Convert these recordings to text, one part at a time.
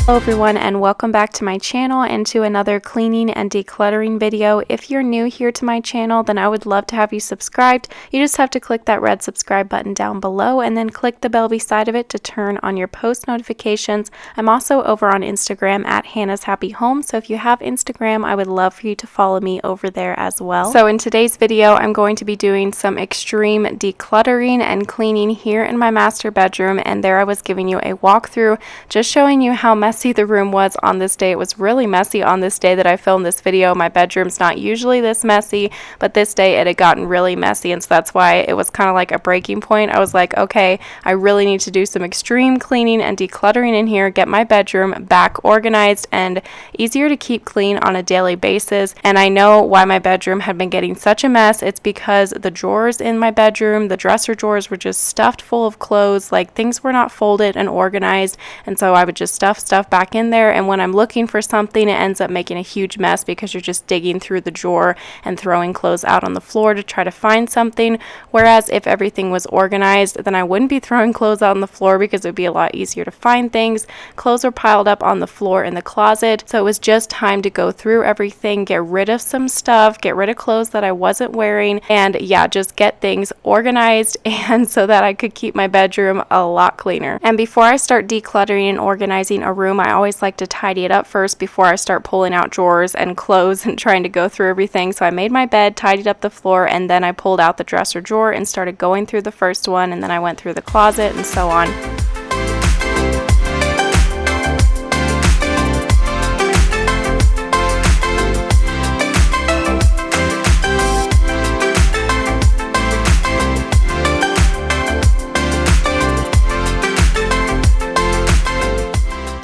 Hello everyone, and welcome back to my channel and to another cleaning and decluttering video. If you're new here to my channel, then I would love to have you subscribed. You just have to click that red subscribe button down below and then click the bell beside of it to turn on your post notifications. I'm also over on Instagram at Hannah's Happy Home, so if you have Instagram, I would love for you to follow me over there as well. So in today's video, I'm going to be doing some extreme decluttering and cleaning here in my master bedroom, and there I was giving you a walkthrough, just showing you how messy the room was on this day. It was really messy on this day that I filmed this video. My bedroom's not usually this messy, but this day it had gotten really messy, and so that's why it was kind of like a breaking point. I was like, okay, I really need to do some extreme cleaning and decluttering in here, get my bedroom back organized and easier to keep clean on a daily basis. And I know why my bedroom had been getting such a mess. It's because the drawers in my bedroom, the dresser drawers, were just stuffed full of clothes. Like, things were not folded and organized, and so I would just stuff back in there, and when I'm looking for something, it ends up making a huge mess because you're just digging through the drawer and throwing clothes out on the floor to try to find something. Whereas if everything was organized, then I wouldn't be throwing clothes out on the floor because it would be a lot easier to find things. Clothes were piled up on the floor in the closet, so it was just time to go through everything, get rid of some stuff, get rid of clothes that I wasn't wearing, and yeah, just get things organized and so that I could keep my bedroom a lot cleaner. And before I start decluttering and organizing a room, I always like to tidy it up first before I start pulling out drawers and clothes and trying to go through everything. So I made my bed, tidied up the floor, and then I pulled out the dresser drawer and started going through the first one, and then I went through the closet and so on.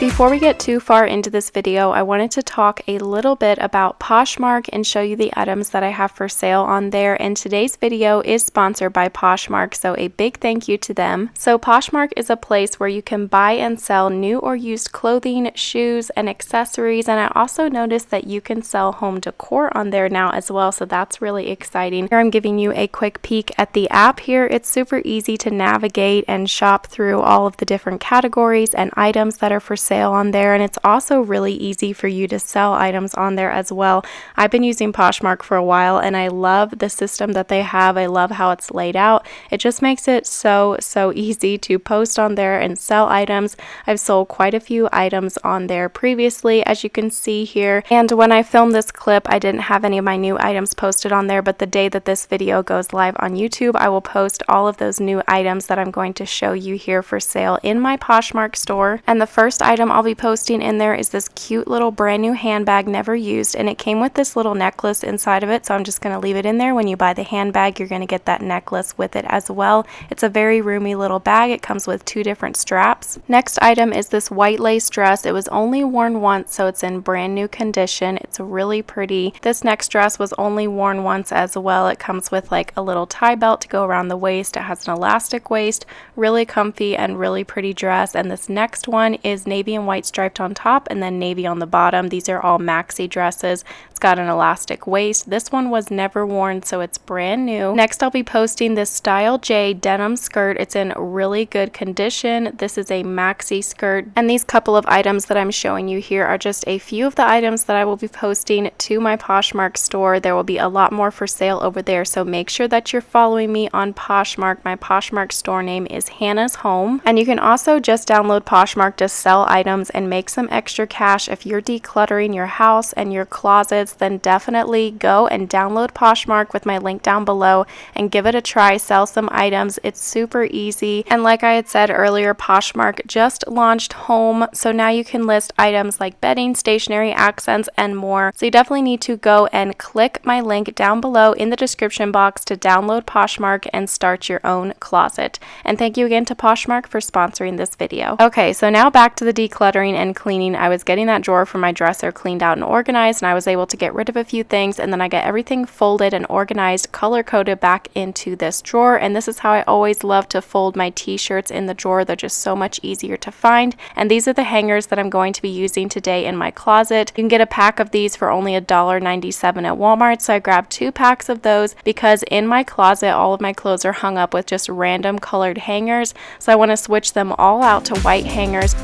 Before we get too far into this video, I wanted to talk a little bit about Poshmark and show you the items that I have for sale on there. And today's video is sponsored by Poshmark, so a big thank you to them. So Poshmark is a place where you can buy and sell new or used clothing, shoes, and accessories. And I also noticed that you can sell home decor on there now as well, so that's really exciting. Here I'm giving you a quick peek at the app here. It's super easy to navigate and shop through all of the different categories and items that are for sale on there, and it's also really easy for you to sell items on there as well. I've been using Poshmark for a while, and I love the system that they have. I love how it's laid out. It just makes it so easy to post on there and sell items. I've sold quite a few items on there previously, as you can see here, and when I filmed this clip, I didn't have any of my new items posted on there, but the day that this video goes live on YouTube, I will post all of those new items that I'm going to show you here for sale in my Poshmark store. And the first item I'll be posting in there is this cute little brand new handbag, never used, and it came with this little necklace inside of it, so I'm just going to leave it in there. When you buy the handbag, you're going to get that necklace with it as well. It's a very roomy little bag. It comes with 2 different straps. Next item is this white lace dress. It was only worn once, so it's in brand new condition. It's really pretty. This next dress was only worn once as well. It comes with like a little tie belt to go around the waist. It has an elastic waist, really comfy and really pretty dress. And this next one is navy and white striped on top and then navy on the bottom. These are all maxi dresses. It's got an elastic waist. This one was never worn, so it's brand new. Next, I'll be posting this Style J denim skirt. It's in really good condition. This is a maxi skirt, and these couple of items that I'm showing you here are just a few of the items that I will be posting to my Poshmark store. There will be a lot more for sale over there, so make sure that you're following me on Poshmark. My Poshmark store name is Hannah's Home, and you can also just download Poshmark to sell items and make some extra cash. If you're decluttering your house and your closets, then definitely go and download Poshmark with my link down below and give it a try. Sell some items. It's super easy, and like I had said earlier, Poshmark just launched Home, so now you can list items like bedding, stationery, accents, and more. So you definitely need to go and click my link down below in the description box to download Poshmark and start your own closet. And thank you again to Poshmark for sponsoring this video. Okay, so now back to the decluttering and cleaning. I was getting that drawer from my dresser cleaned out and organized, and I was able to get rid of a few things, and then I got everything folded and organized, color coded back into this drawer. And this is how I always love to fold my t-shirts in the drawer. They're just so much easier to find. And these are the hangers that I'm going to be using today in my closet. You can get a pack of these for only $1.97 at Walmart, so I grabbed 2 packs of those because in my closet all of my clothes are hung up with just random colored hangers, so I want to switch them all out to white hangers.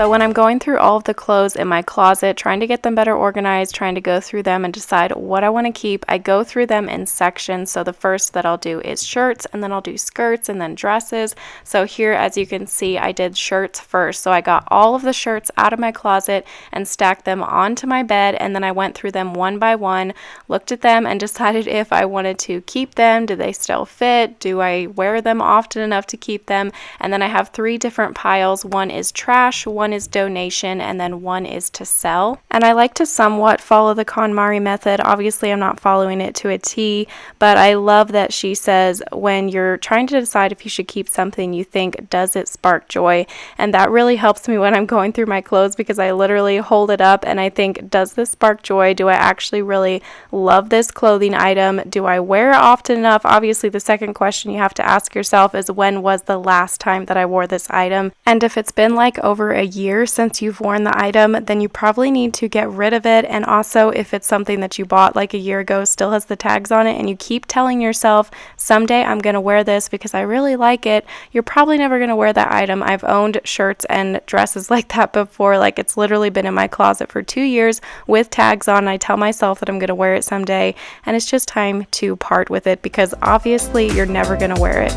So when I'm going through all of the clothes in my closet, trying to get them better organized, trying to go through them and decide what I want to keep, I go through them in sections. So the first that I'll do is shirts, and then I'll do skirts and then dresses. So here, as you can see, I did shirts first. So I got all of the shirts out of my closet and stacked them onto my bed, and then I went through them one by one, looked at them and decided if I wanted to keep them. Do they still fit? Do I wear them often enough to keep them? And then I have 3 different piles. One is trash, one is donation, and then one is to sell. And I like to somewhat follow the KonMari method. Obviously, I'm not following it to a T, but I love that she says when you're trying to decide if you should keep something, you think, does it spark joy? And that really helps me when I'm going through my clothes, because I literally hold it up and I think, does this spark joy? Do I actually really love this clothing item? Do I wear it often enough? Obviously, the second question you have to ask yourself is, when was the last time that I wore this item? And if it's been like over a year since you've worn the item, then you probably need to get rid of it. And also, if it's something that you bought like a year ago, still has the tags on it, and you keep telling yourself, someday I'm going to wear this because I really like it, you're probably never going to wear that item. I've owned shirts and dresses like that before. Like, it's literally been in my closet for 2 years with tags on. I tell myself that I'm going to wear it someday, and it's just time to part with it, because obviously you're never going to wear it.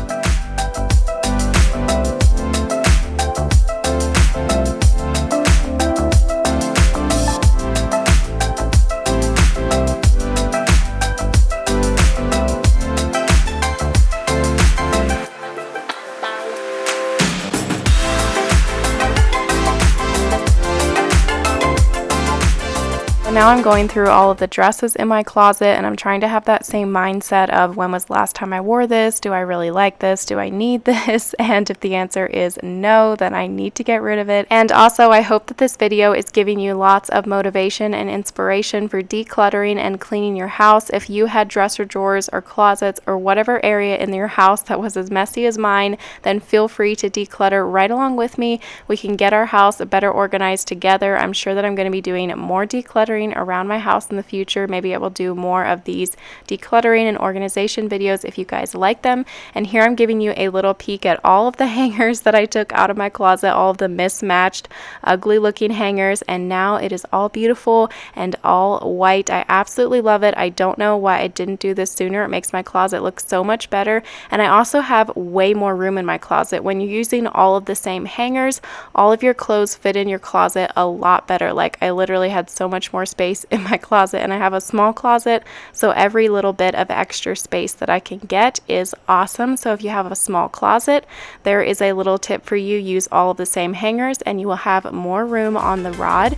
Now I'm going through all of the dresses in my closet, and I'm trying to have that same mindset of, when was the last time I wore this? Do I really like this? Do I need this? And if the answer is no, then I need to get rid of it. And also, I hope that this video is giving you lots of motivation and inspiration for decluttering and cleaning your house. If you had dresser drawers or closets or whatever area in your house that was as messy as mine, then feel free to declutter right along with me. We can get our house better organized together. I'm sure that I'm going to be doing more decluttering around my house in the future. Maybe I will do more of these decluttering and organization videos if you guys like them. And here I'm giving you a little peek at all of the hangers that I took out of my closet, all of the mismatched, ugly looking hangers, and now it is all beautiful and all white. I absolutely love it. I don't know why I didn't do this sooner. It makes my closet look so much better. And I also have way more room in my closet. When you're using all of the same hangers, all of your clothes fit in your closet a lot better. Like, I literally had so much more space in my closet, and I have a small closet, so every little bit of extra space that I can get is awesome. So if you have a small closet, there is a little tip for you. Use all of the same hangers and you will have more room on the rod.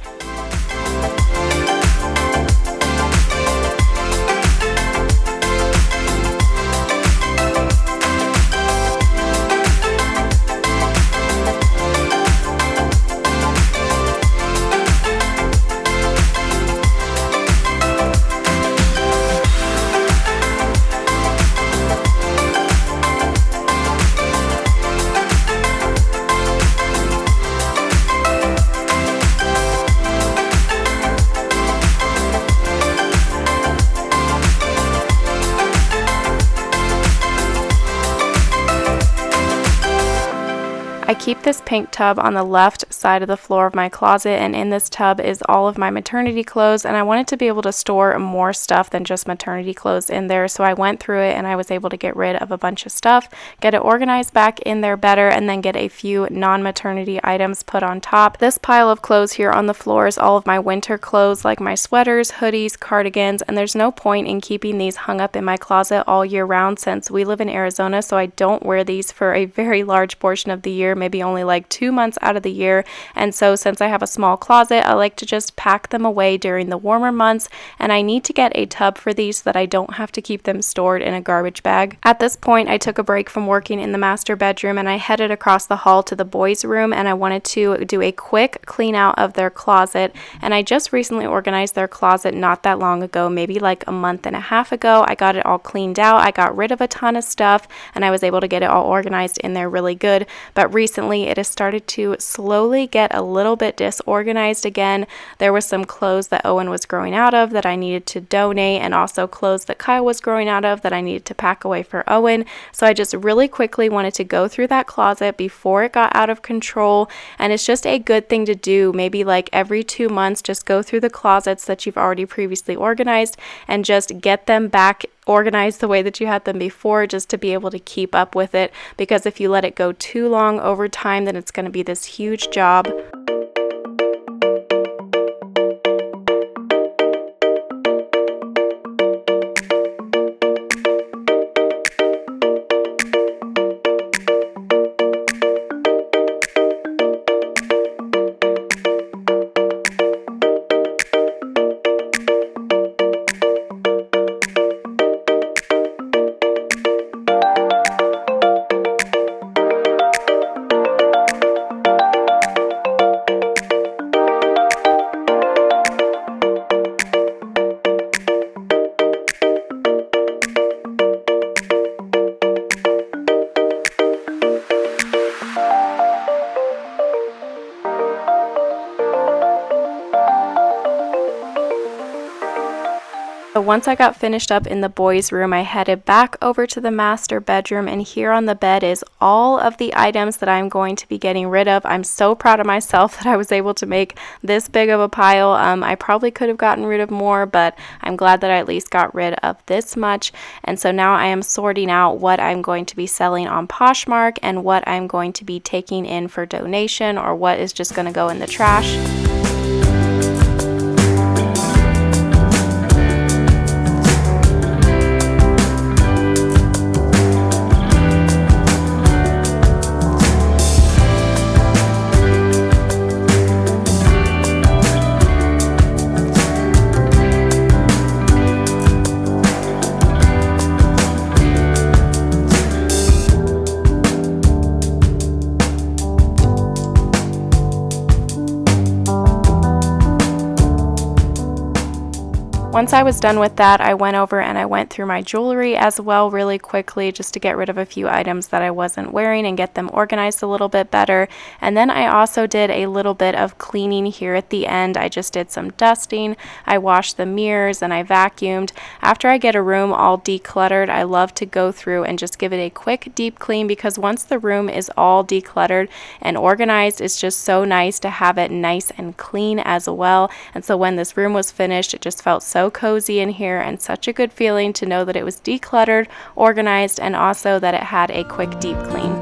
I keep this pink tub on the left side of the floor of my closet, and in this tub is all of my maternity clothes, and I wanted to be able to store more stuff than just maternity clothes in there, so I went through it and I was able to get rid of a bunch of stuff, get it organized back in there better, and then get a few non-maternity items put on top. This pile of clothes here on the floor is all of my winter clothes, like my sweaters, hoodies, cardigans, and there's no point in keeping these hung up in my closet all year round since we live in Arizona, so I don't wear these for a very large portion of the year, maybe only like 2 months out of the year. And so since I have a small closet, I like to just pack them away during the warmer months, and I need to get a tub for these so that I don't have to keep them stored in a garbage bag. At this point, I took a break from working in the master bedroom and I headed across the hall to the boys' room, and I wanted to do a quick clean out of their closet. And I just recently organized their closet not that long ago, maybe like a month and a half ago. I got it all cleaned out. I got rid of a ton of stuff and I was able to get it all organized in there really good. But recently it has started to slowly really get a little bit disorganized again. There was some clothes that Owen was growing out of that I needed to donate, and also clothes that Kyle was growing out of that I needed to pack away for Owen. So I just really quickly wanted to go through that closet before it got out of control, and it's just a good thing to do. Maybe like every 2 months, just go through the closets that you've already previously organized and just get them back organized the way that you had them before, just to be able to keep up with it, because if you let it go too long over time, then it's going to be this huge job. So once I got finished up in the boys' room, I headed back over to the master bedroom, and here on the bed is all of the items that I'm going to be getting rid of. I'm so proud of myself that I was able to make this big of a pile. I probably could have gotten rid of more, but I'm glad that I at least got rid of this much. And so now I am sorting out what I'm going to be selling on Poshmark and what I'm going to be taking in for donation, or what is just going to go in the trash. Once I was done with that, I went over and I went through my jewelry as well really quickly, just to get rid of a few items that I wasn't wearing and get them organized a little bit better. And then I also did a little bit of cleaning here at the end. I just did some dusting. I washed the mirrors and I vacuumed. After I get a room all decluttered, I love to go through and just give it a quick deep clean, because once the room is all decluttered and organized, it's just so nice to have it nice and clean as well. And so when this room was finished, it just felt so cozy in here, and such a good feeling to know that it was decluttered, organized, and also that it had a quick deep clean.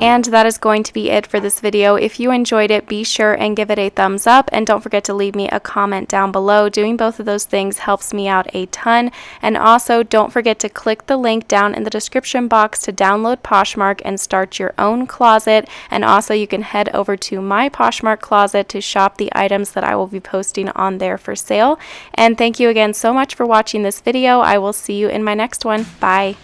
And that is going to be it for this video. If you enjoyed it, be sure and give it a thumbs up, and don't forget to leave me a comment down below. Doing both of those things helps me out a ton. And also don't forget to click the link down in the description box to download Poshmark and start your own closet. And also you can head over to my Poshmark closet to shop the items that I will be posting on there for sale. And thank you again so much for watching this video. I will see you in my next one. Bye.